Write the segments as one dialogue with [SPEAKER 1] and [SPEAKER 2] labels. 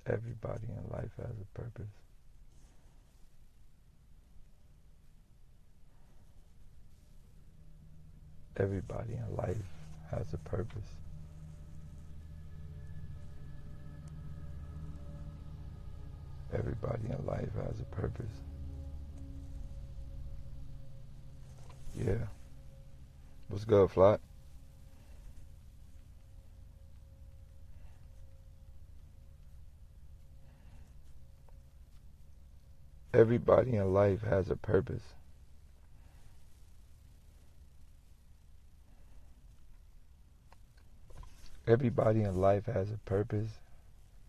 [SPEAKER 1] Everybody in life has a purpose. Everybody in life has a purpose. Everybody in life has a purpose. Yeah. What's good, Flock? Everybody in life has a purpose. Everybody in life has a purpose.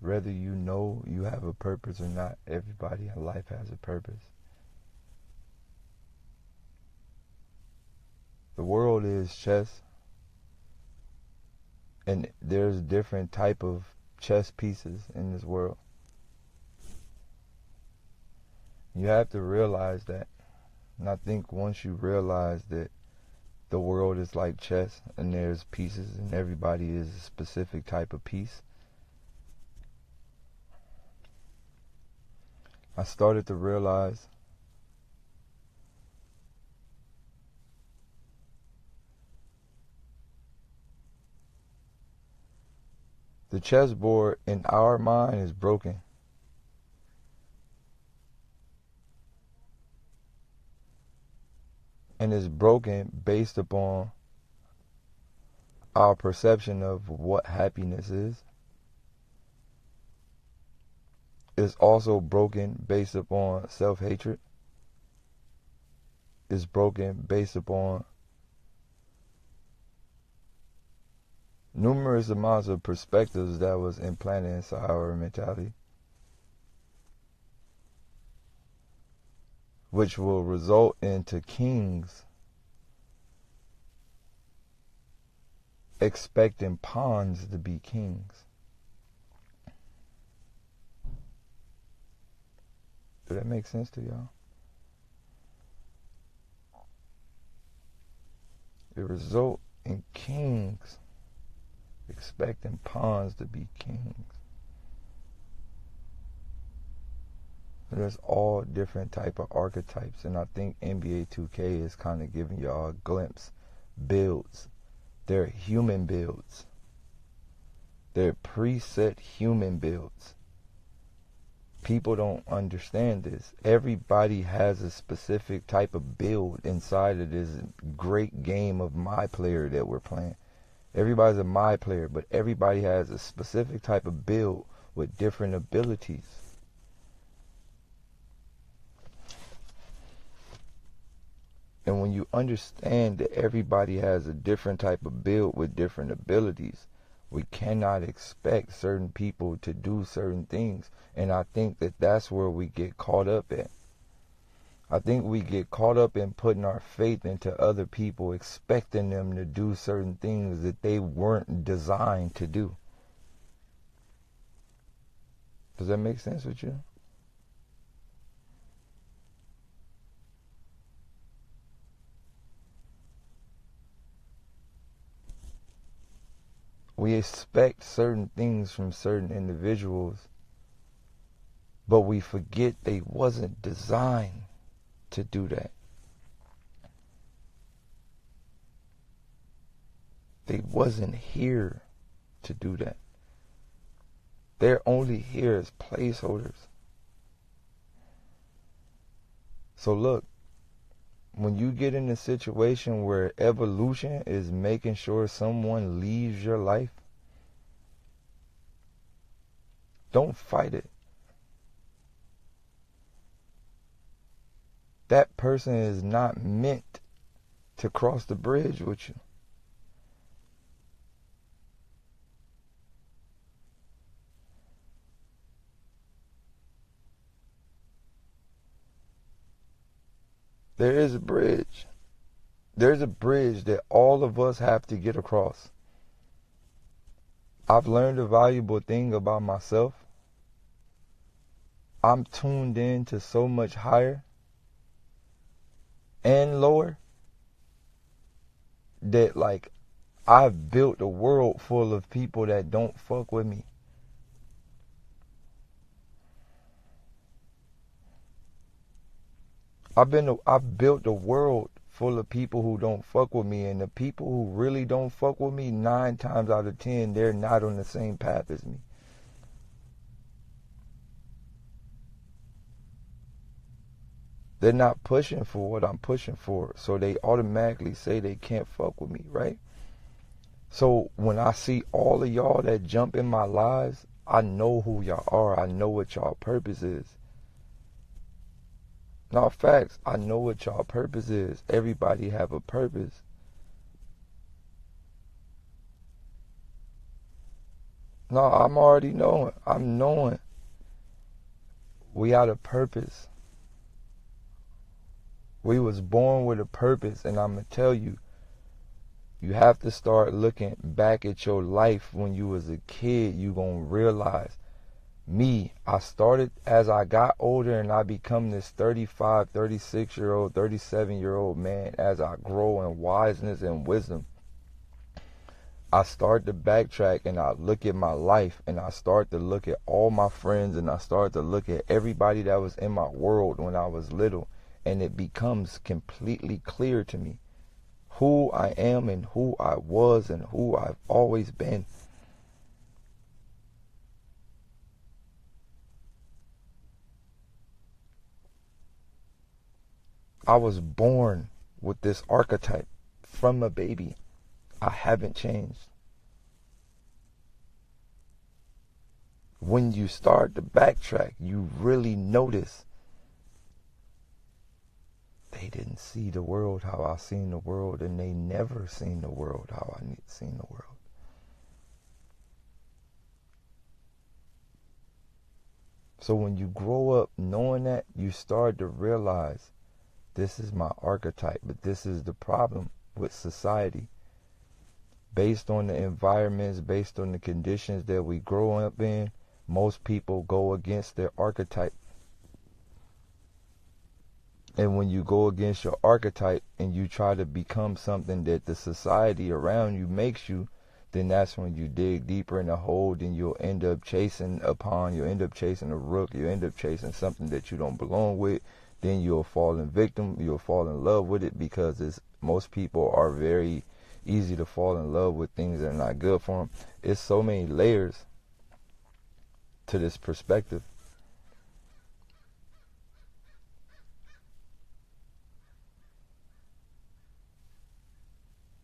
[SPEAKER 1] Whether you know you have a purpose or not, everybody in life has a purpose. The world is chess, and there's different type of chess pieces in this world. You have to realize that. And I think once you realize that the world is like chess and there's pieces and everybody is a specific type of piece, I started to realize the chessboard in our mind is broken. And it's broken based upon our perception of what happiness is. It's also broken based upon self-hatred. It's broken based upon numerous amounts of perspectives that was implanted inside our mentality, which will result into kings expecting pawns to be kings. Does that make sense to y'all? It result in kings expecting pawns to be kings. There's all different type of archetypes, and I think NBA 2K is kind of giving y'all a glimpse. Builds. They're human builds. They're preset human builds. People don't understand this. Everybody has a specific type of build inside of this great game of my player that we're playing. Everybody's a my player, but everybody has a specific type of build with different abilities. And when you understand that everybody has a different type of build with different abilities, we cannot expect certain people to do certain things. And I think that that's where we get caught up at. I think we get caught up in putting our faith into other people, expecting them to do certain things that they weren't designed to do. Does that make sense with you? We expect certain things from certain individuals, but we forget they wasn't designed to do that. They wasn't here to do that. They're only here as placeholders. So look, when you get in a situation where evolution is making sure someone leaves your life, don't fight it. That person is not meant to cross the bridge with you. There is a bridge. There's a bridge that all of us have to get across. I've learned a valuable thing about myself. I'm tuned in to so much higher and lower that, like, I've built a world full of people that don't fuck with me. I've built a world full of people who don't fuck with me, and the people who really don't fuck with me, 9 times out of 10, they're not on the same path as me. They're not pushing for what I'm pushing for, so they automatically say they can't fuck with me, right? So when I see all of y'all that jump in my lives, I know who y'all are. I know what y'all purpose is. No, facts. I know what y'all purpose is. Everybody have a purpose. No, I'm already knowing. I'm knowing. We had a purpose. We was born with a purpose, and I'm going to tell you, you have to start looking back at your life when you was a kid. You going to realize, me, I started as I got older and I become this 35, 36-year-old, 37-year-old man. As I grow in wiseness and wisdom, I start to backtrack and I look at my life and I start to look at all my friends and I start to look at everybody that was in my world when I was little, and it becomes completely clear to me who I am and who I was and who I've always been. I was born with this archetype from a baby. I haven't changed. When you start to backtrack, you really notice they didn't see the world how I seen the world, and they never seen the world how I seen the world. So when you grow up knowing that, you start to realize this is my archetype, but this is the problem with society. Based on the environments, based on the conditions that we grow up in, most people go against their archetype. And when you go against your archetype and you try to become something that the society around you makes you, then that's when you dig deeper in the hole. Then you'll end up chasing a pawn, you'll end up chasing a rook, you'll end up chasing something that you don't belong with. Then you'll fall in victim, you'll fall in love with it, because most people are very easy to fall in love with things that are not good for them. It's so many layers to this perspective.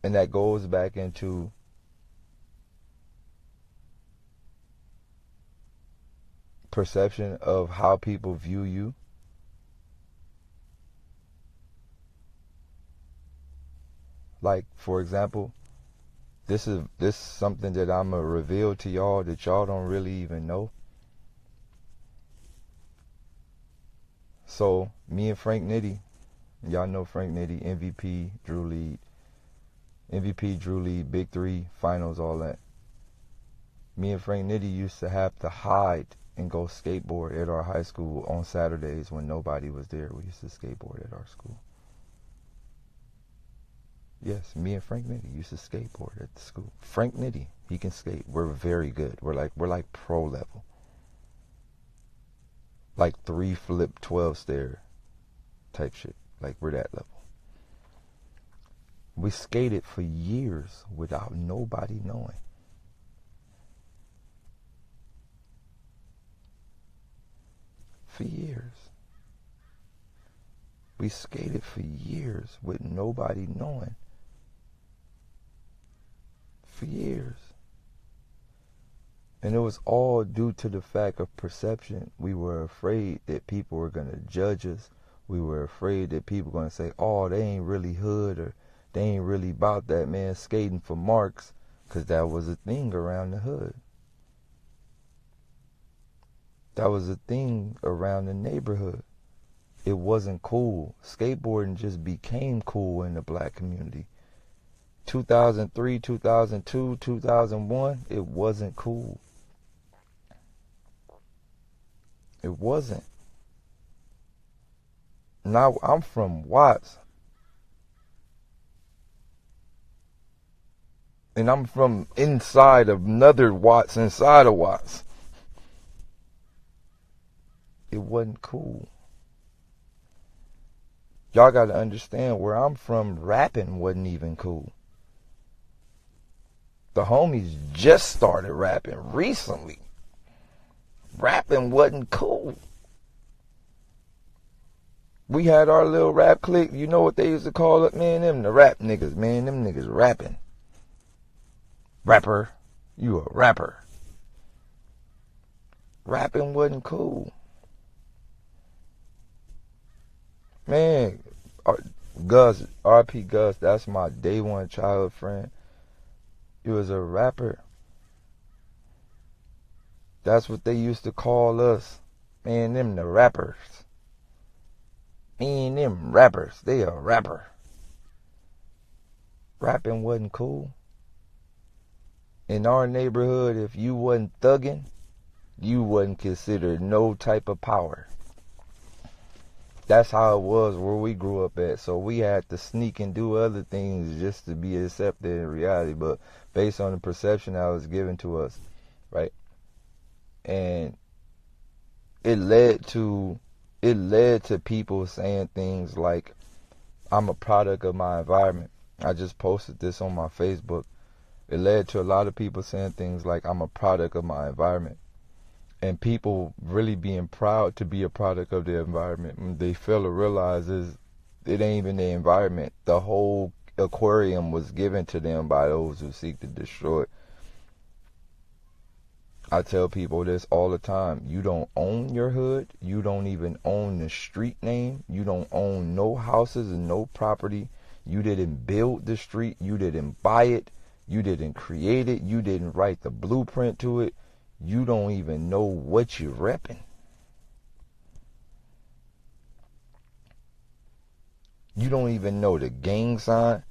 [SPEAKER 1] And that goes back into perception of how people view you. Like, for example, this is something that I'm going to reveal to y'all that y'all don't really even know. So, me and Frank Nitty, y'all know Frank Nitty, MVP, Drew Lead, Big Three, Finals, all that. Me and Frank Nitty used to have to hide and go skateboard at our high school on Saturdays when nobody was there. We used to skateboard at our school. Yes, me and Frank Nitty used to skateboard at the school. Frank Nitty, he can skate. We're very good. We're like pro level. Like 3 flip 12 stair type shit. Like, we're that level. We skated for years without nobody knowing. For years. We skated for years with nobody knowing. For years. And it was all due to the fact of perception. We were afraid that people were going to judge us. We were afraid that people were going to say, oh, they ain't really hood, or they ain't really about that, man, skating for marks, because that was a thing around the hood. That was a thing around the neighborhood. It wasn't cool. Skateboarding just became cool in the black community. 2003, 2002, 2001, it wasn't cool. It wasn't. Now, I'm from Watts. And I'm from inside of another Watts inside of Watts. It wasn't cool. Y'all got to understand, where I'm from, rapping wasn't even cool. The homies just started rapping recently. Rapping wasn't cool. We had our little rap clique. You know what they used to call it? Man, them the rap niggas. Man, them niggas rapping. Rapper. You a rapper. Rapping wasn't cool. Man, Gus, R.P. Gus, that's my day one childhood friend. He was a rapper. That's what they used to call us. Man, them the rappers. Me and them rappers. They a rapper. Rapping wasn't cool. In our neighborhood, if you wasn't thugging, you wasn't considered no type of power. That's how it was where we grew up at. So we had to sneak and do other things just to be accepted in reality, but based on the perception that was given to us, right? And it led to people saying things like, I'm a product of my environment. I just posted this on my Facebook. It led to a lot of people saying things like, I'm a product of my environment. And people really being proud to be a product of the environment. They fail to realize it ain't even the environment. The whole aquarium was given to them by those who seek to destroy it. I tell people this all the time. You don't own your hood. You don't even own the street name. You don't own no houses and no property. You didn't build the street. You didn't buy it. You didn't create it. You didn't write the blueprint to it. You don't even know what you're repping. You don't even know the gang sign.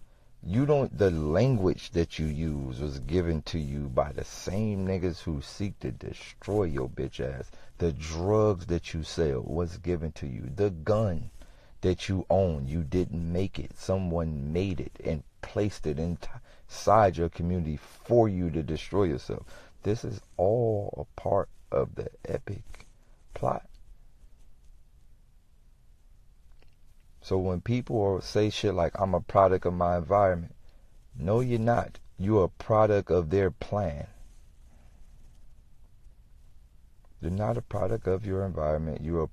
[SPEAKER 1] The language that you use was given to you by the same niggas who seek to destroy your bitch ass. The drugs that you sell was given to you. The gun that you own, you didn't make it. Someone made it and placed it inside your community for you to destroy yourself. This is all a part of the epic plot. So when people say shit like, I'm a product of my environment, no, you're not. You're a product of their plan. You're not a product of your environment. You're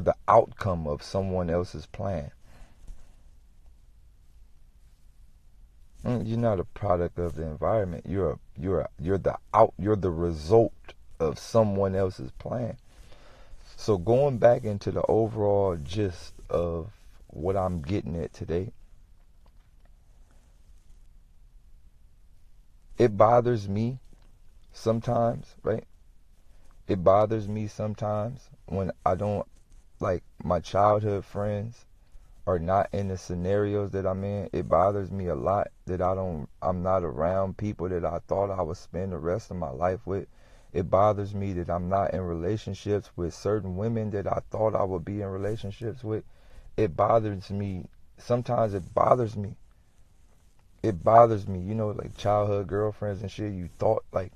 [SPEAKER 1] the outcome of someone else's plan. You're not a product of the environment. You're the result of someone else's plan. So going back into the overall gist of what I'm getting at today, it bothers me sometimes, right? It bothers me sometimes when I don't, like, my childhood friends are not in the scenarios that I'm in. It bothers me a lot that I'm not around people that I thought I would spend the rest of my life with. It bothers me that I'm not in relationships with certain women that I thought I would be in relationships with. It bothers me. Sometimes it bothers me. It bothers me, like childhood girlfriends and shit. You thought, like,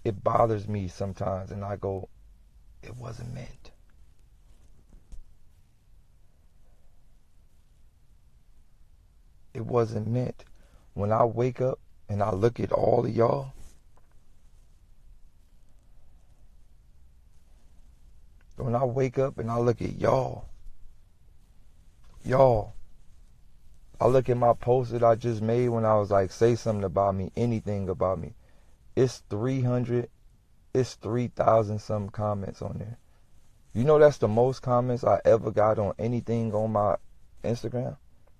[SPEAKER 1] it bothers me sometimes, and I go, it wasn't meant. It wasn't meant. When I wake up and I look at all of y'all, when I wake up and I look at y'all, I look at my post that I just made when I was like, say something about me, anything about me. It's 3,000 some comments on there. You know that's the most comments I ever got on anything on my Instagram?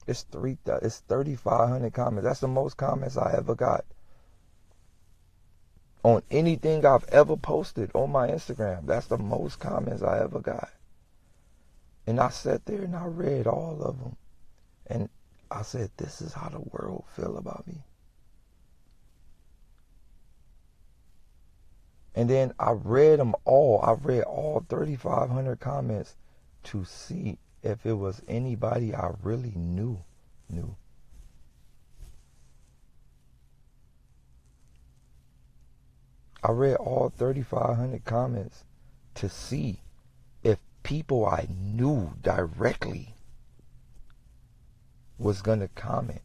[SPEAKER 1] It's 3,500 comments. That's the most comments I ever got on anything I've ever posted on my Instagram. That's the most comments I ever got. And I sat there and I read all of them. And I said, this is how the world feel about me. And then I read them all. I read all 3,500 comments to see if it was anybody I really knew. I read all 3,500 comments to see if people I knew directly was gonna comment.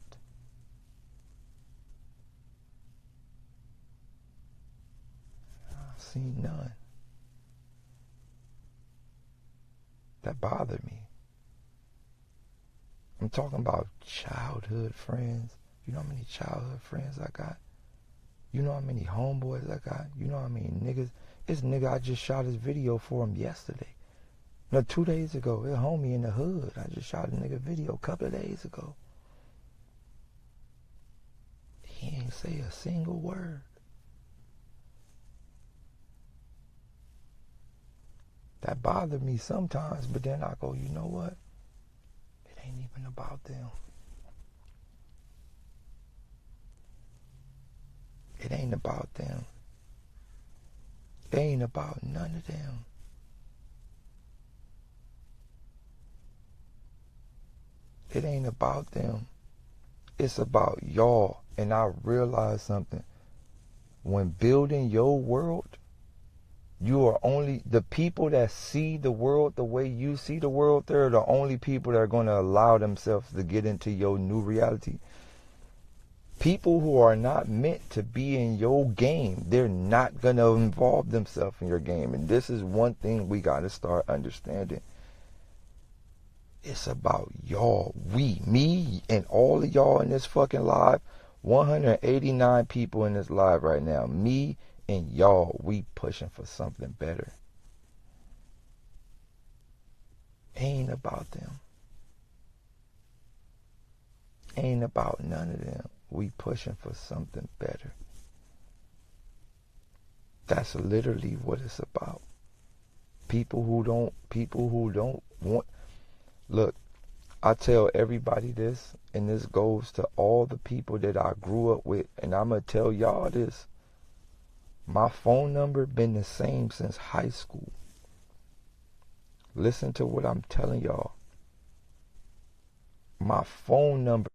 [SPEAKER 1] I seen none. That bothered me. I'm talking about childhood friends. You know how many childhood friends I got? You know how many homeboys I got? You know how many niggas? This nigga, I just shot his video for him yesterday. No, 2 days ago. His homie in the hood. I just shot a nigga video a couple of days ago. He ain't say a single word. That bothered me sometimes, but then I go, you know what? It ain't even about them. It ain't about them. It ain't about none of them. It ain't about them. It's about y'all. And I realized something. When building your world, you are only, the people that see the world the way you see the world, they're the only people that are going to allow themselves to get into your new reality. People who are not meant to be in your game, they're not going to involve themselves in your game. And this is one thing we got to start understanding. It's about y'all, me, and all of y'all in this fucking live. 189 people in this live right now. Me and y'all, we pushing for something better. Ain't about them. Ain't about none of them. We pushing for something better. That's literally what it's about. People who don't want. Look, I tell everybody this, and this goes to all the people that I grew up with, and I'm going to tell y'all this. My phone number been the same since high school. Listen to what I'm telling y'all. My phone number.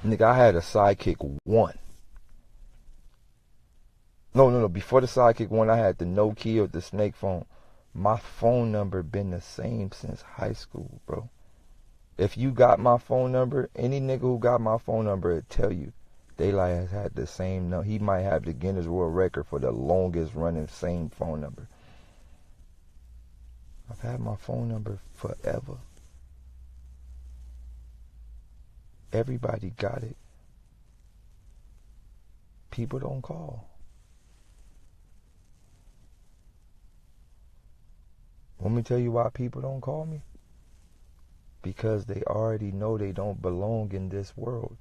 [SPEAKER 1] Nigga, I had a Sidekick 1. No. Before the Sidekick 1, I had the Nokia, the snake phone. My phone number been the same since high school, bro. If you got my phone number, any nigga who got my phone number will tell you. Daylyt has had the same number. He might have the Guinness World Record for the longest running same phone number. I've had my phone number forever. Everybody got it. People don't call. Want me to tell you why people don't call me? Because they already know they don't belong in this world.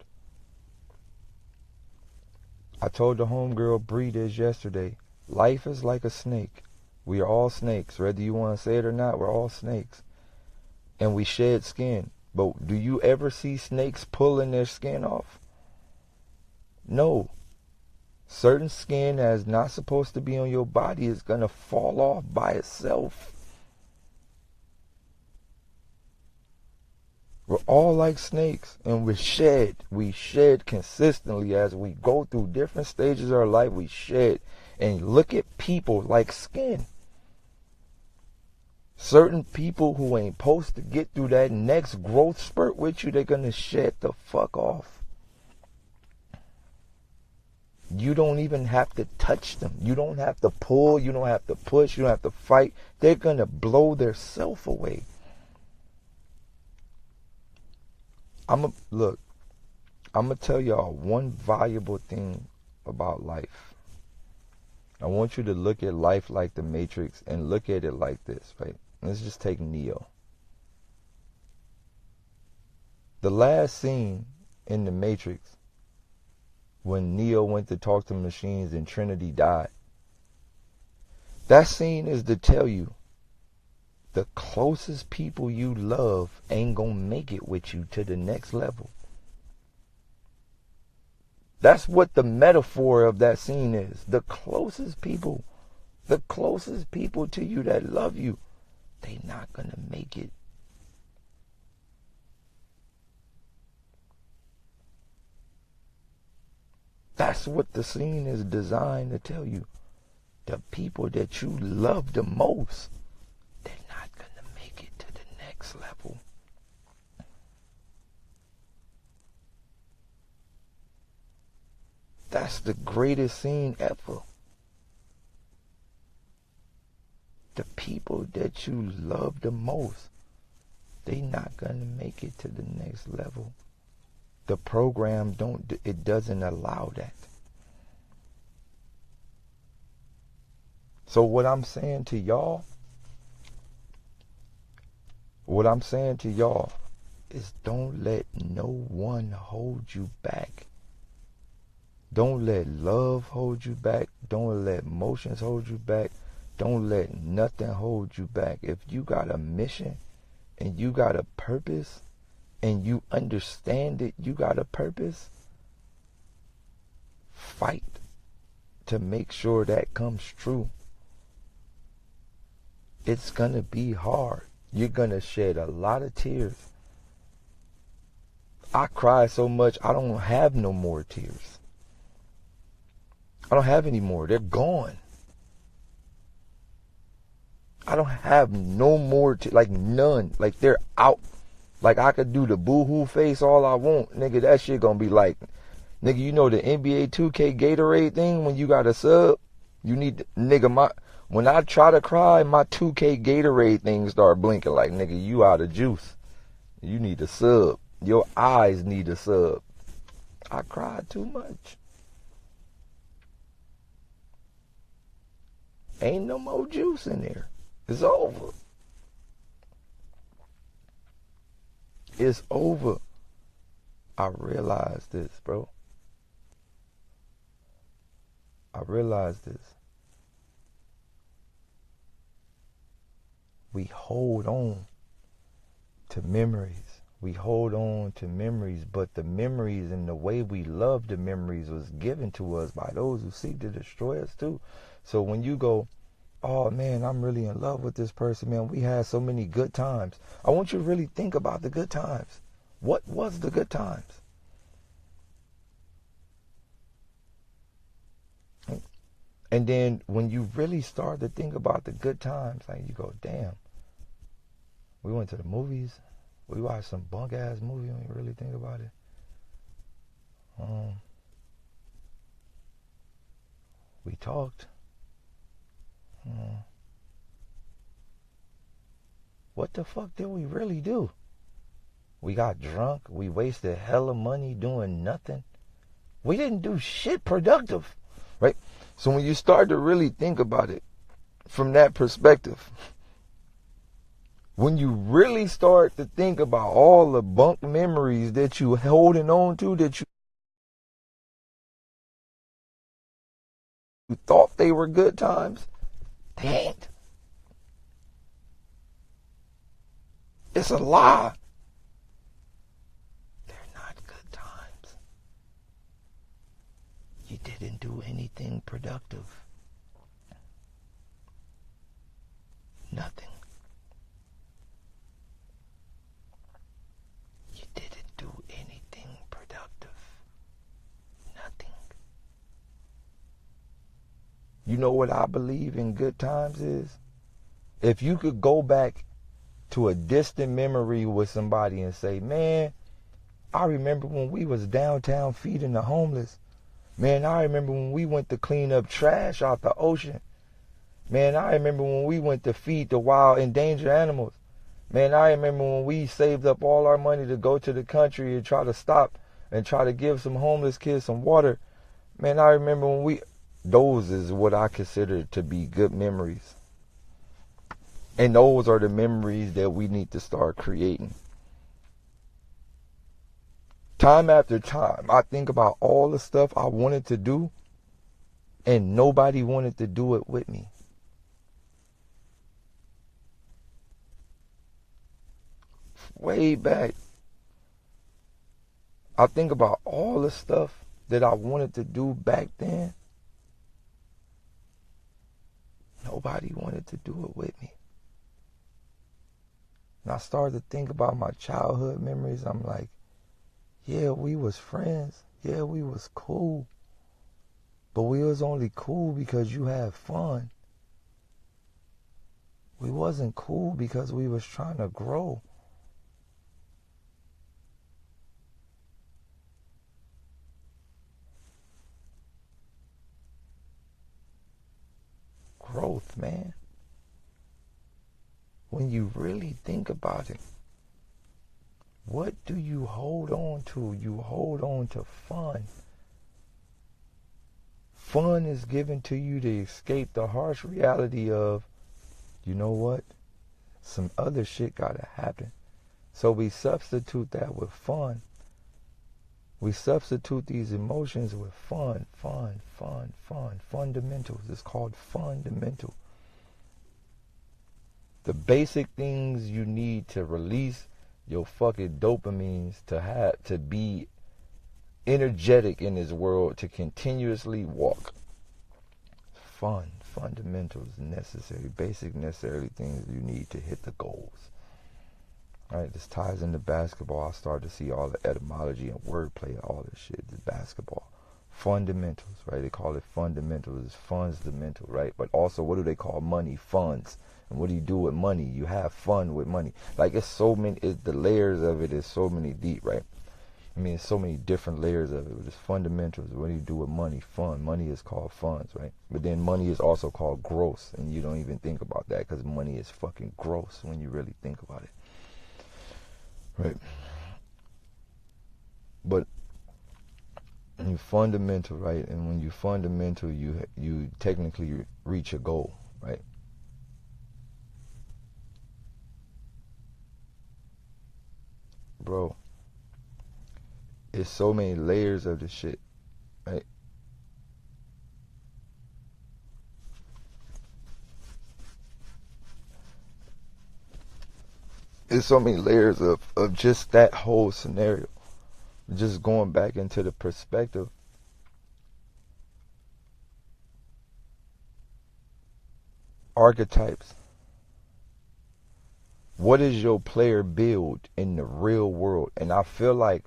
[SPEAKER 1] I told the homegirl Bree this yesterday. Life is like a snake. We are all snakes. Whether you want to say it or not, we're all snakes. And we shed skin. But do you ever see snakes pulling their skin off? No. Certain skin that's not supposed to be on your body is going to fall off by itself. We're all like snakes, and we shed. We shed consistently as we go through different stages of our life. We shed. And look at people like skin. Certain people who ain't supposed to get through that next growth spurt with you, they're going to shed the fuck off. You don't even have to touch them. You don't have to pull. You don't have to push. You don't have to fight. They're going to blow their self away. I'm going to tell y'all one valuable thing about life. I want you to look at life like the Matrix and look at it like this, right? Let's just take Neo. The last scene in the Matrix, when Neo went to talk to machines and Trinity died, that scene is to tell you the closest people you love ain't gonna make it with you to the next level. That's what the metaphor of that scene is. The closest people to you that love you, they not gonna make it. That's what the scene is designed to tell you. The people that you love the most, they're not going to make it to the next level. That's the greatest scene ever. The people that you love the most, they not gonna make it to the next level. The program doesn't allow that. So what I'm saying to y'all is don't let no one hold you back. Don't let love hold you back. Don't let emotions hold you back. Don't let nothing hold you back. If you got a mission and you got a purpose and you understand it, you got a purpose, fight to make sure that comes true. It's going to be hard. You're going to shed a lot of tears. I cry so much, I don't have no more tears. I don't have any more. They're gone. I don't have no more, like none. Like they're out. Like I could do the boo-hoo face all I want. Nigga, that shit gonna be like, nigga, you know the NBA 2K Gatorade thing when you got a sub? You need, nigga, when I try to cry, my 2K Gatorade thing start blinking like, nigga, you out of juice. You need a sub. Your eyes need a sub. I cried too much. Ain't no more juice in there. It's over. It's over. I realized this, bro. I realized this. We hold on to memories. We hold on to memories, but the memories and the way we love the memories was given to us by those who seek to destroy us too. So when you go, oh man, I'm really in love with this person, man, we had so many good times. I want you to really think about the good times. What was the good times? And then when you really start to think about the good times, like you go, damn, we went to the movies. We watched some bunk ass movie when you really think about it. We talked. What the fuck did we really do? We got drunk. We wasted hella money doing nothing. We didn't do shit productive, right? So when you start to really think about it from that perspective, when you really start to think about all the bunk memories that you holding on to, that you thought they were good times, they ain't. It's a lie. They're not good times. You didn't do anything productive. Nothing. You didn't do anything productive. Nothing. You know what I believe in good times is? If you could go back to a distant memory with somebody and say, man, I remember when we was downtown feeding the homeless. Man, I remember when we went to clean up trash out the ocean. Man, I remember when we went to feed the wild endangered animals. Man, I remember when we saved up all our money to go to the country and try to stop and try to give some homeless kids some water. Man, I remember when those is what I consider to be good memories. And those are the memories that we need to start creating. Time after time, I think about all the stuff I wanted to do, and nobody wanted to do it with me. Way back, I think about all the stuff that I wanted to do back then. Nobody wanted to do it with me. And I started to think about my childhood memories. I'm like, yeah, we was friends. Yeah, we was cool. But we was only cool because you had fun. We wasn't cool because we was trying to grow. Growth, man. When you really think about it, what do you hold on to? You hold on to fun. Fun is given to you to escape the harsh reality of, you know what? Some other shit gotta happen. So we substitute that with fun. We substitute these emotions with fun. Fundamentals. It's called fundamental. The basic things you need to release your fucking dopamines to be energetic in this world, to continuously walk. Fundamentals, necessary, basic necessary things you need to hit the goals. Right, this ties into basketball. I start to see all the etymology and wordplay and all this shit. This basketball. Fundamentals, right? They call it fundamentals. It's fundamental, right? But also, what do they call money? Funds. And what do you do with money? You have fun with money. Like, it's so many, the layers of it is so many deep, right? I mean, so many different layers of it. But it's fundamentals. What do you do with money? Fun. Money is called funds, right? But then money is also called gross. And you don't even think about that because money is fucking gross when you really think about it. Right. But you fundamental, right? And when you fundamental, you technically reach a goal, right? Bro, it's so many layers of this shit, right? There's so many layers of just that whole scenario. Just going back into the perspective. Archetypes. What is your player build in the real world? And I feel like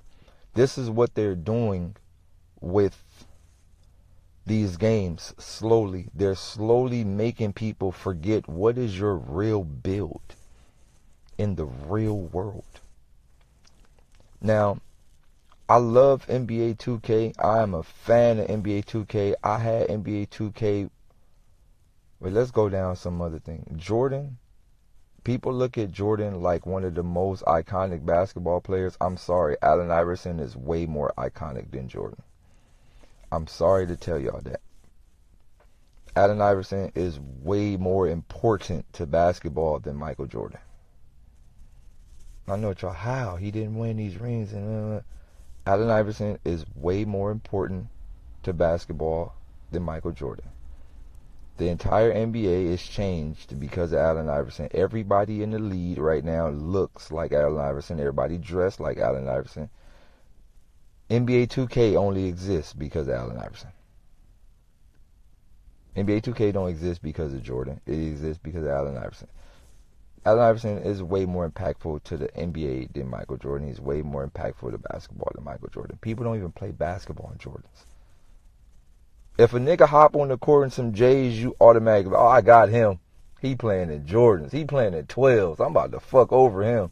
[SPEAKER 1] this is what they're doing with these games slowly. They're slowly making people forget what is your real build in the real world. Now, I love NBA 2K. I am a fan of NBA 2K. I had NBA 2K. Wait, let's go down some other thing. Jordan. People look at Jordan like one of the most iconic basketball players. I'm sorry, Allen Iverson is way more iconic than Jordan. I'm sorry to tell y'all that. Allen Iverson is way more important to basketball than Michael Jordan. I know y'all, how? He didn't win these rings. And Allen Iverson is way more important to basketball than Michael Jordan. The entire NBA is changed because of Allen Iverson. Everybody in the league right now looks like Allen Iverson. Everybody dressed like Allen Iverson. NBA 2K only exists because of Allen Iverson. NBA 2K don't exist because of Jordan. It exists because of Allen Iverson. Allen Iverson is way more impactful to the NBA than Michael Jordan. He's way more impactful to basketball than Michael Jordan. People don't even play basketball in Jordans. If a nigga hop on the court in some J's, you automatically, oh, I got him. He playing in Jordans. He playing in 12s. I'm about to fuck over him.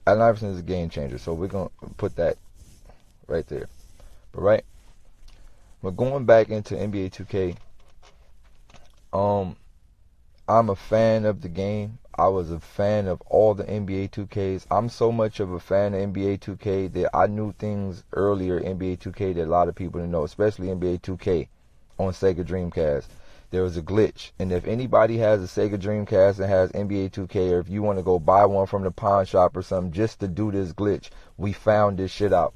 [SPEAKER 1] Allen Iverson is a game changer, so we're going to put that right there. But right, but going back into NBA 2K, I'm a fan of the game. I was a fan of all the NBA 2Ks. I'm so much of a fan of NBA 2K that I knew things earlier in NBA 2K that a lot of people didn't know, especially NBA 2K on Sega Dreamcast. There was a glitch, and if anybody has a Sega Dreamcast and has NBA 2K, or if you want to go buy one from the pawn shop or something just to do this glitch, we found this shit out.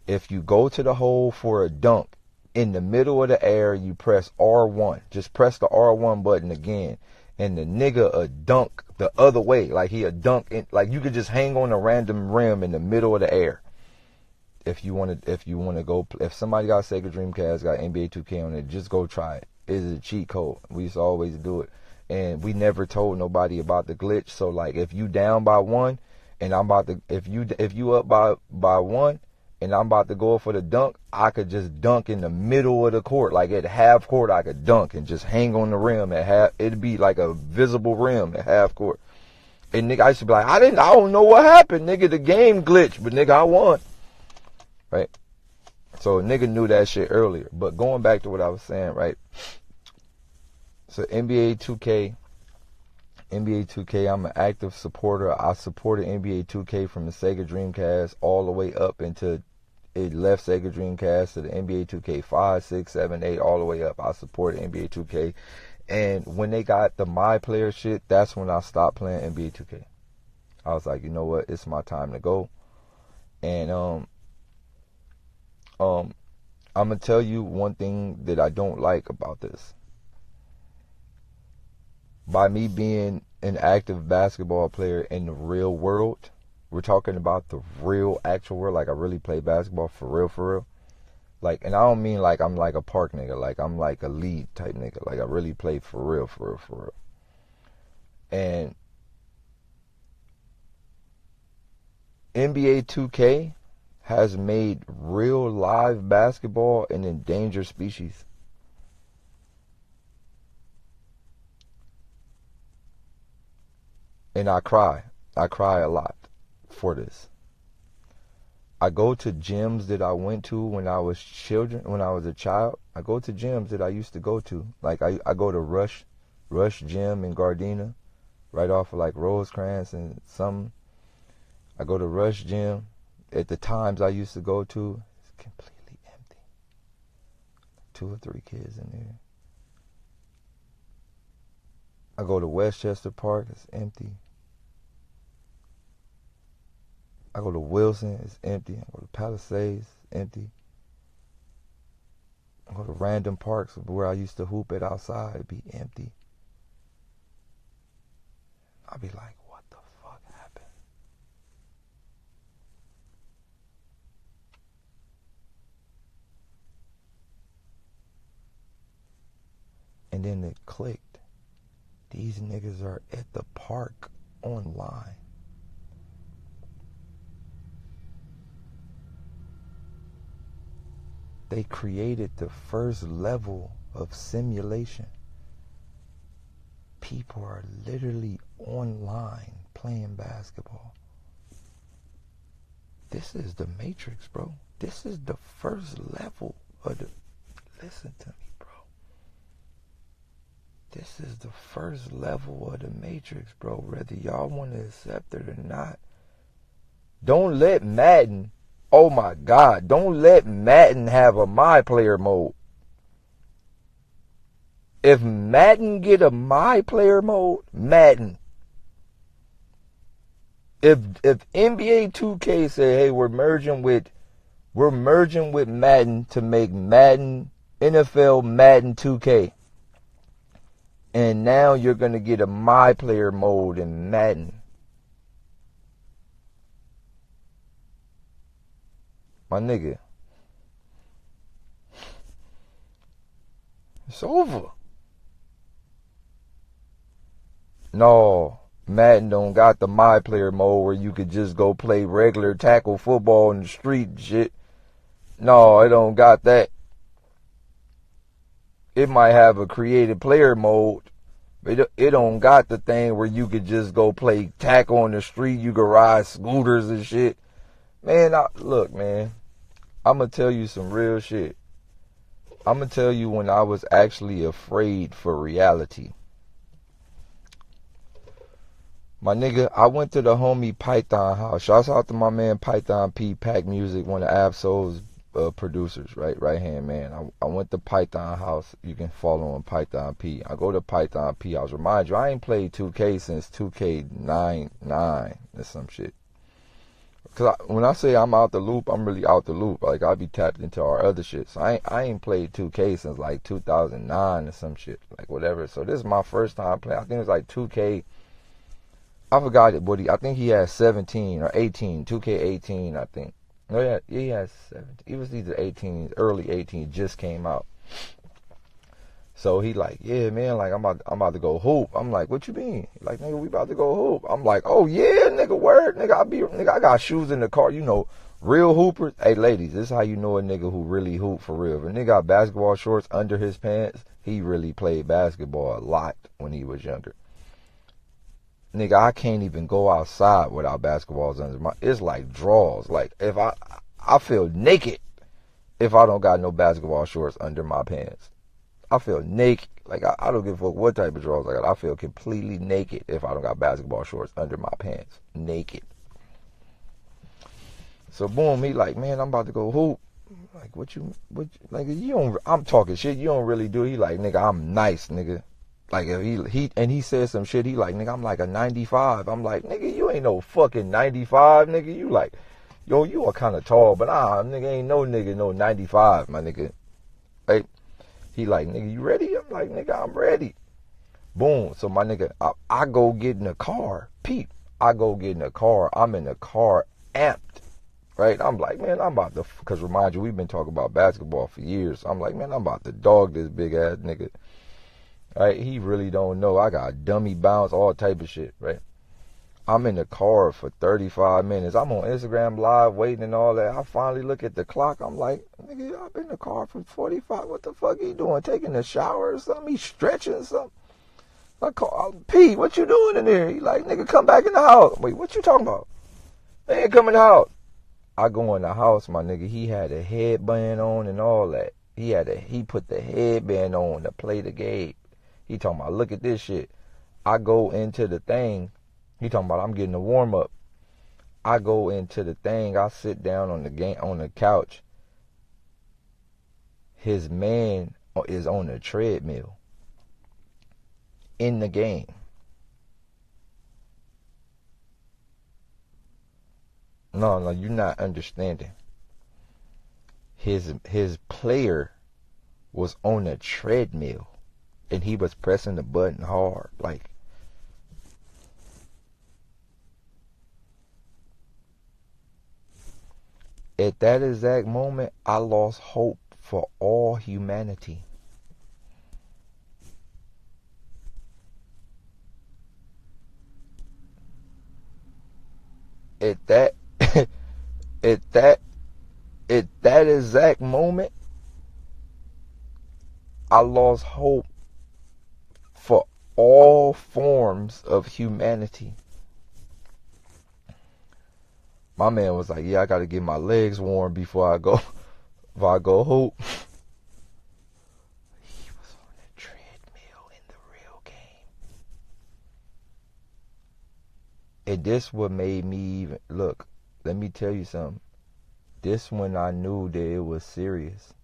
[SPEAKER 1] If you go to the hole for a dunk, in the middle of the air, you press R1. Just press the R1 button again. And the nigga a dunk the other way. Like he a dunk in, like you could just hang on a random rim in the middle of the air. If you want to go, if somebody got Sega Dreamcast, got NBA 2K on it, just go try it. It's a cheat code. We used to always do it. And we never told nobody about the glitch. So like if you down by one and I'm about to, if you up by one and I'm about to go for the dunk, I could just dunk in the middle of the court. Like at half court, I could dunk and just hang on the rim at half. It'd be like a visible rim at half court. And nigga, I used to be like, I don't know what happened, nigga. The game glitched, but nigga, I won. Right? So a nigga knew that shit earlier. But going back to what I was saying, right? So NBA 2K, I'm an active supporter. I supported NBA 2K from the Sega Dreamcast all the way up into it left Sega Dreamcast to the NBA 2K 5, 6, 7, 8, all the way up. I supported NBA 2K. And when they got the My Player shit, that's when I stopped playing NBA 2K. I was like, you know what? It's my time to go. And I'm gonna tell you one thing that I don't like about this. By me being an active basketball player in the real world, we're talking about the real actual world, like I really play basketball for real. Like, and I don't mean like I'm like a park nigga, like I'm like a lead type nigga, like I really play for real. And NBA 2K has made real live basketball an endangered species. And I cry a lot for this. I go to gyms that I went to when I was a child. I go to gyms that I used to go to. Like I go to Rush Gym in Gardena, right off of like Rosecrans and something. I go to Rush Gym. At the times I used to go to, it's completely empty. 2 or 3 kids in there. I go to Westchester Park, it's empty. I go to Wilson, it's empty. I go to Palisades, it's empty. I go to random parks where I used to hoop it outside, it'd be empty. I'd be like, what the fuck happened? And then it clicked. These niggas are at the park online. They created the first level of simulation. People are literally online playing basketball. This is the Matrix, bro. This is the first level of the... Listen to me, bro. This is the first level of the Matrix, bro. Whether y'all want to accept it or not. Don't let Madden... Oh my God, don't let Madden have a My Player mode. If Madden get a My Player mode, Madden. If NBA 2K say, hey, we're merging with Madden to make Madden NFL Madden 2K. And now you're going to get a My Player mode in Madden. My nigga, it's over. No, Madden don't got the My Player mode where you could just go play regular tackle football in the street and shit. No, it don't got that. It might have a creative player mode, but it don't got the thing where you could just go play tackle on the street. You could ride scooters and shit. Man, look, man. I'm going to tell you some real shit. I'm going to tell you when I was actually afraid for reality. My nigga, I went to the homie Python house. Shouts out to my man Python P, Pack Music, one of Absol's producers, right hand man. I went to Python house. You can follow him, Python P. I go to Python P house. Remind you, I ain't played 2K since 2K9 or some shit. Cause when I say I'm out the loop, I'm really out the loop. Like I be tapped into our other shit. So I ain't played 2K since like 2009 or some shit, like whatever. So this is my first time playing. I think it was like 2K. I forgot it, but I think he had 17 or 18. 2K18, I think. No, yeah, he has 17. It was either 18, early 18, just came out. So he like, yeah, man, like I'm about to go hoop. I'm like, what you mean? Like, nigga, we about to go hoop. I'm like, oh yeah, nigga, word, nigga, I got shoes in the car. You know, Real hoopers, hey ladies, this is how you know a nigga who really hoop for real. If a nigga got basketball shorts under his pants, he really played basketball a lot when he was younger. Nigga, I can't even go outside without basketballs under my, it's like drawers. Like, if I feel naked if I don't got no basketball shorts under my pants. I feel naked. Like, I don't give a fuck what type of drawers I got. I feel completely naked if I don't got basketball shorts under my pants. Naked. So boom, he like, man, I'm about to go hoop. Like, what like, you don't, I'm talking shit, you don't really do. He like, nigga, I'm nice, nigga. Like, if he said some shit, he like, nigga, I'm like a 95. I'm like, nigga, you ain't no fucking 95, nigga. You like, yo, you are kind of tall, but nigga, ain't no nigga no 95, my nigga. Right? He like, nigga, you ready? I'm like, nigga, I'm ready. Boom. So my nigga, I go get in the car. Peep. I go get in the car. I'm in the car amped. Right? I'm like, man, I'm about to, because remind you, we've been talking about basketball for years. I'm like, man, I'm about to dog this big ass nigga. Right? He really don't know. I got dummy bounce, all type of shit, right? I'm in the car for 35 minutes. I'm on Instagram Live waiting and all that. I finally look at the clock. I'm like, nigga, I've been in the car for 45. What the fuck he doing? Taking a shower or something? He stretching or something? I call, Pete, what you doing in there? He like, nigga, come back in the house. Wait, what you talking about? They ain't come in the house. I go in the house, my nigga. He had a headband on and all that. He put the headband on to play the game. He talking about, look at this shit. I go into the thing. He talking about, I'm getting a warm up. I go into the thing. I sit down on the couch. His man is on the treadmill in the game. No, you're not understanding. His player was on a treadmill and he was pressing the button hard. Like, at that exact moment, I lost hope for all humanity. At that exact moment, I lost hope for all forms of humanity. My man was like, yeah, I gotta get my legs warm before I go hoop. He was on the treadmill in the real game. And this what made me even, look, let me tell you something. This when I knew that it was serious.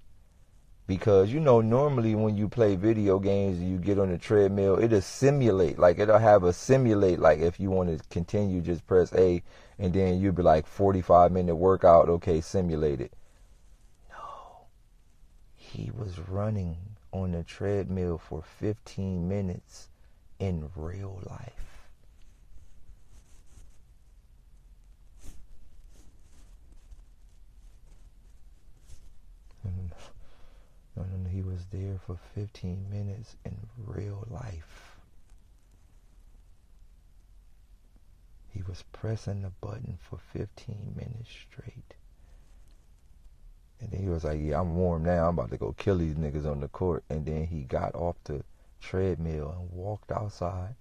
[SPEAKER 1] Because, you know, normally when you play video games and you get on the treadmill, it'll simulate. Like, it'll have a simulate. Like, if you want to continue, just press A. And then you'll be like, 45-minute workout. Okay, simulate it. No. He was running on the treadmill for 15 minutes in real life. No, he was there for 15 minutes in real life. He was pressing the button for 15 minutes straight. And then he was like, yeah, I'm warm now. I'm about to go kill these niggas on the court. And then he got off the treadmill and walked outside.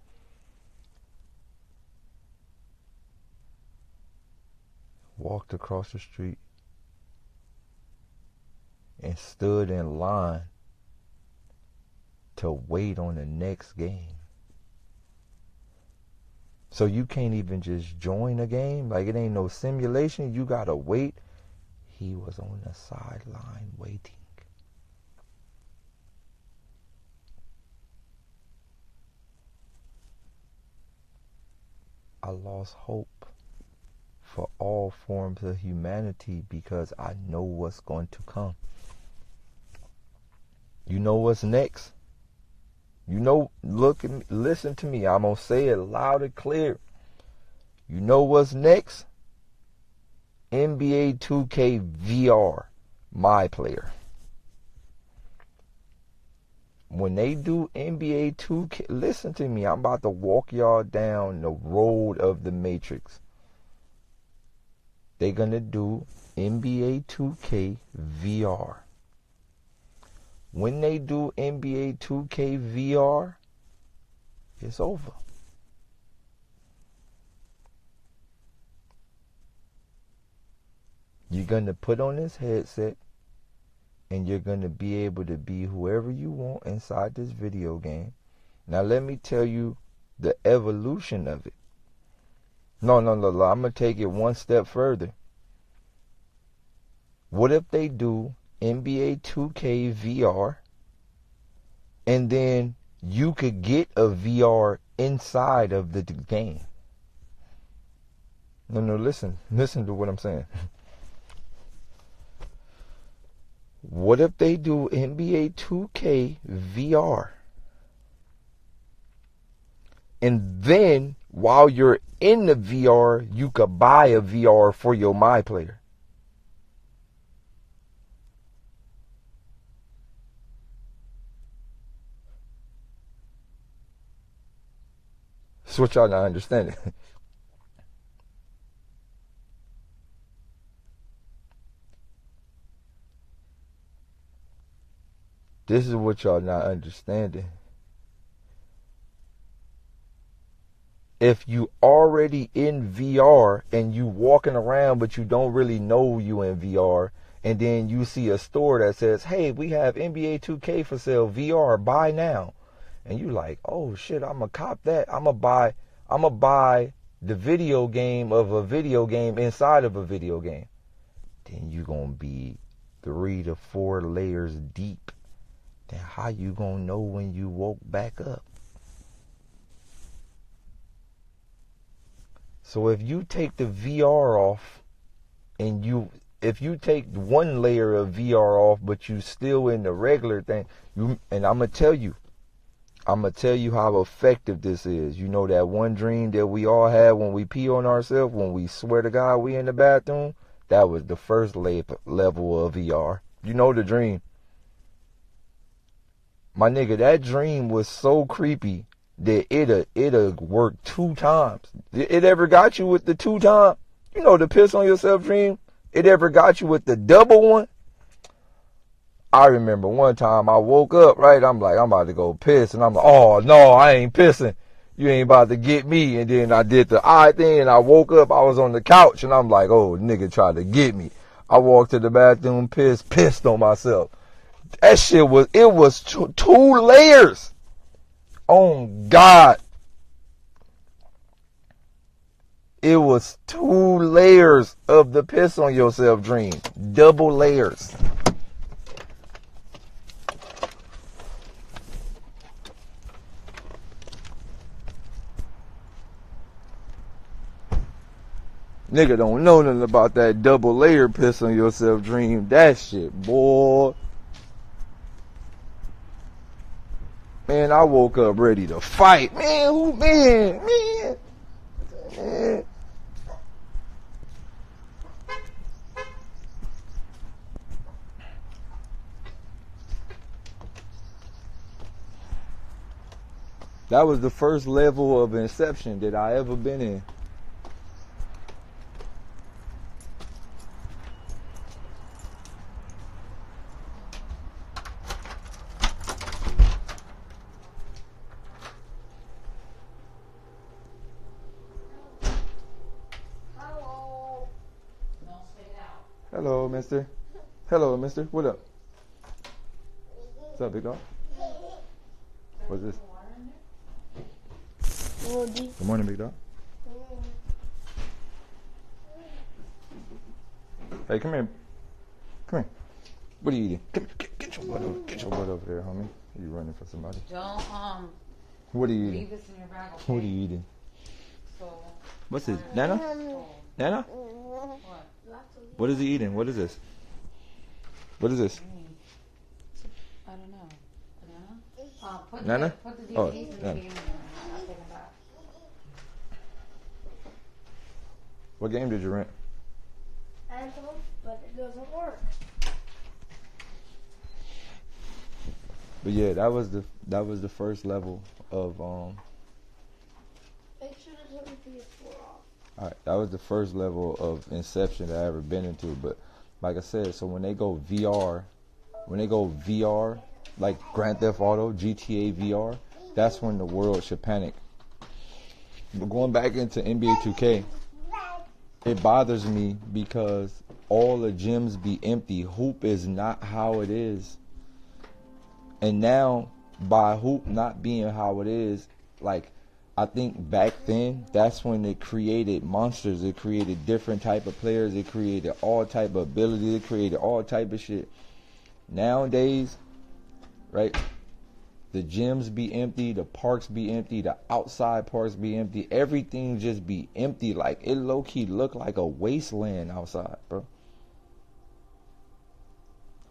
[SPEAKER 1] Walked across the street. And stood in line to wait on the next game. So you can't even just join a game. Like, it ain't no simulation. You gotta wait. He was on the sideline waiting. I lost hope for all forms of humanity because I know what's going to come. You know what's next? You know, look at me, listen to me. I'm going to say it loud and clear. You know what's next? NBA 2K VR, my player. When they do NBA 2K, listen to me. I'm about to walk y'all down the road of the Matrix. they're going to do NBA 2K VR. When they do NBA 2K VR, it's over. You're going to put on this headset and you're going to be able to be whoever you want inside this video game. Now let me tell you the evolution of it. No. I'm going to take it one step further. What if they do NBA 2K VR and then you could get a VR inside of the game? No, listen to what I'm saying. What if they do NBA 2K VR and then while you're in the VR, you could buy a VR for your My Player? That's what y'all not understanding. This is what y'all not understanding. If you already in VR and you walking around but you don't really know you in VR, and then you see a store that says, hey, we have NBA 2K for sale, VR, buy now. And you like, oh shit, I'm gonna cop that. I'm gonna buy the video game of a video game inside of a video game. Then you gonna be 3 to 4 layers deep. Then how you gonna know when you woke back up? So if you take the VR off and if you take one layer of VR off but you still in the regular thing, and I'm gonna tell you how effective this is. You know that one dream that we all have when we pee on ourselves, when we swear to God we in the bathroom? That was the first level of VR. You know the dream. My nigga, that dream was so creepy that it'll work 2 times. It ever got you with the 2 times? You know the piss on yourself dream? It ever got you with the double one? I remember one time I woke up, right? I'm like, I'm about to go piss. And I'm like, oh, no, I ain't pissing. You ain't about to get me. And then I did the eye thing and I woke up. I was on the couch and I'm like, oh, nigga tried to get me. I walked to the bathroom, pissed on myself. That shit was 2 layers. Oh, God. It was 2 layers of the piss on yourself dream. Double layers. Nigga don't know nothing about that double layer piss on yourself dream. That shit, boy. Man, I woke up ready to fight. Man. That was the first level of Inception that I ever been in. Hello, mister. Hello, mister. What up? What's up, big dog? What's this? Good morning, big dog. Hey, come here. Come here. What are you eating? Get your butt over there, homie. Are you running for somebody?
[SPEAKER 2] Don't
[SPEAKER 1] What are you eating?
[SPEAKER 2] leave this in your bag, okay?
[SPEAKER 1] What are you eating?
[SPEAKER 2] So,
[SPEAKER 1] What's this? Nana? Nana?
[SPEAKER 2] what?
[SPEAKER 1] What is he eating? What is this? What is this?
[SPEAKER 2] I don't know. Banana? Put
[SPEAKER 1] Nana?
[SPEAKER 2] Put the
[SPEAKER 1] Oh,
[SPEAKER 2] DVDs in the
[SPEAKER 1] Nana.
[SPEAKER 2] game room. I'll take them back.
[SPEAKER 1] What game did you rent?
[SPEAKER 3] Anthem, but it doesn't work.
[SPEAKER 1] But yeah, that was the first level of
[SPEAKER 3] Make sure to turn the PS4 off.
[SPEAKER 1] That was the first level of Inception that I ever been into. But like I said, so when they go VR, like Grand Theft Auto, GTA VR, that's when the world should panic. But going back into NBA 2K, it bothers me because all the gyms be empty. Hoop is not how it is. And now, by hoop not being how it is, like, I think back then, that's when it created monsters. It created different type of players. It created all type of ability. It created all type of shit. Nowadays, right, the gyms be empty. The parks be empty. The outside parks be empty. Everything just be empty. Like, it low-key look like a wasteland outside, bro.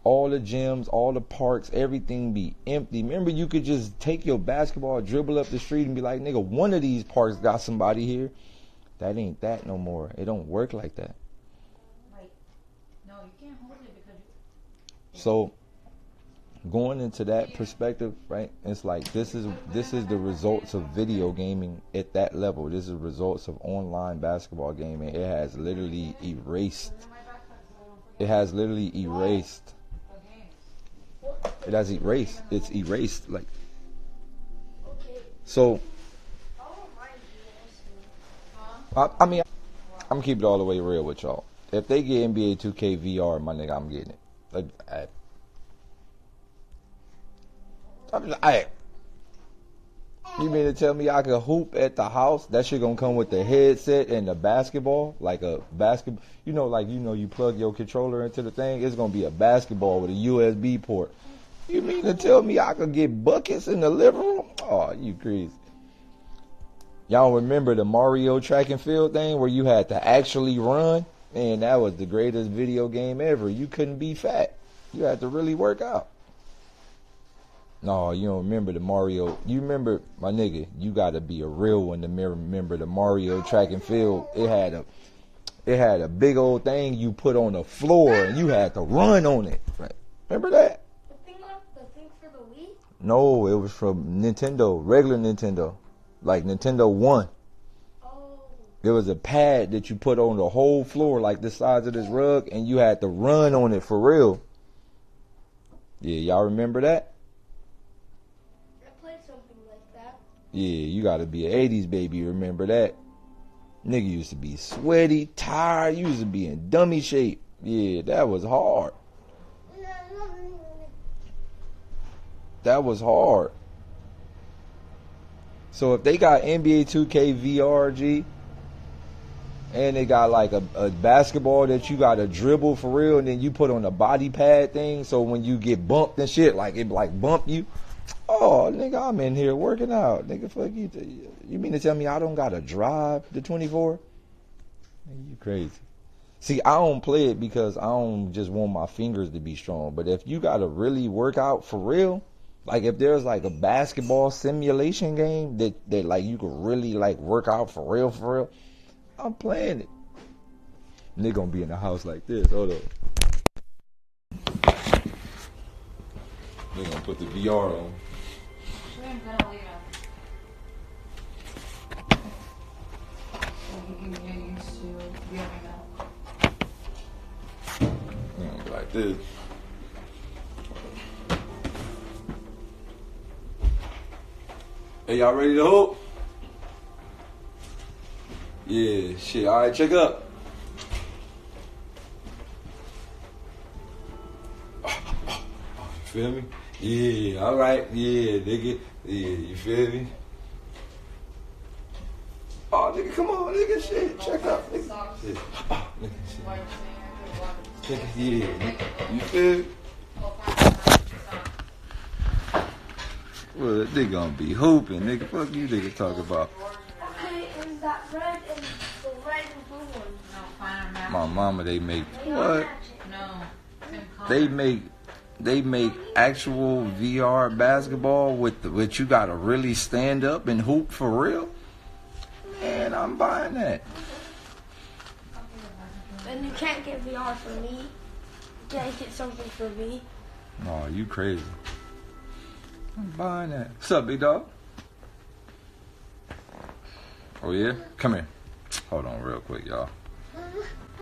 [SPEAKER 1] All the gyms, all the parks, everything be empty. Remember, you could just take your basketball, dribble up the street, and be like, nigga, one of these parks got somebody here. That ain't that no more. It don't work like that.
[SPEAKER 2] Like, no, you can't hold it because
[SPEAKER 1] So, going into that perspective, right? It's like this is the results of video gaming at that level. This is results of online basketball gaming. It has literally erased. It has literally erased. It has erased. It's erased. Like, so. I mean, I'm gonna keep it all the way real with y'all. If they get NBA 2K VR, my nigga, I'm getting it. Like, you mean to tell me I could hoop at the house? That shit gonna come with the headset and the basketball, like a basketball. You plug your controller into the thing. It's gonna be a basketball with a USB port. You mean to tell me I could get buckets in the living room? Oh, you crazy. Y'all remember the Mario track and field thing where you had to actually run? Man, that was the greatest video game ever. You couldn't be fat. You had to really work out. No, you don't remember the Mario. You remember, my nigga, you gotta be a real one to remember the Mario track and field. It had a big old thing you put on the floor and you had to run on it. Right? Remember that?
[SPEAKER 3] The thing for the Wii?
[SPEAKER 1] No, it was from Nintendo, regular Nintendo. Like Nintendo 1.
[SPEAKER 3] Oh.
[SPEAKER 1] There was a pad that you put on the whole floor, like the size of this rug, and you had to run on it for real. Yeah, y'all remember that?
[SPEAKER 3] I played something like that.
[SPEAKER 1] Yeah, you gotta be an 80s baby, remember that? Nigga used to be sweaty, tired, you used to be in dummy shape. Yeah, that was hard. That was hard. So if they got NBA 2K VR, G, and they got like a basketball that you gotta dribble for real, and then you put on a body pad thing, so when you get bumped and shit, like it like bump you. Oh, nigga, I'm in here working out. Nigga, fuck you. You mean to tell me I don't gotta drive the 24? You crazy. See, I don't play it because I don't just want my fingers to be strong. But if you gotta really work out for real, like if there's like a basketball simulation game that like you could really like work out for real, I'm playing it. Nigga gonna be in the house like this. Hold up. Nigga gonna put the VR on.
[SPEAKER 2] I'm gonna leave it. You get used to viewing it.
[SPEAKER 1] Nigga gonna be like this. Hey, y'all ready to hoop? Yeah, shit. All right, check up. You feel me? Yeah, all right. Yeah, nigga. Yeah, you feel me? Oh, nigga, come on, nigga. Shit, check up, nigga. Shit. Oh, nigga, shit. Nigga, yeah, nigga. You feel me? Well, they gonna be hooping, nigga. Fuck you, nigga. Talk about.
[SPEAKER 3] Okay, and that red and the red and blue one.
[SPEAKER 2] No, fine,
[SPEAKER 1] My mama, they make what?
[SPEAKER 2] No.
[SPEAKER 1] They make actual VR basketball with you gotta really stand up and hoop for real. Man, I'm buying that.
[SPEAKER 3] And you can't get VR for me. You can't get something for me.
[SPEAKER 1] Oh, you crazy. I'm buying that. What's up, big dog? Oh yeah? Come here. Hold on real quick, y'all.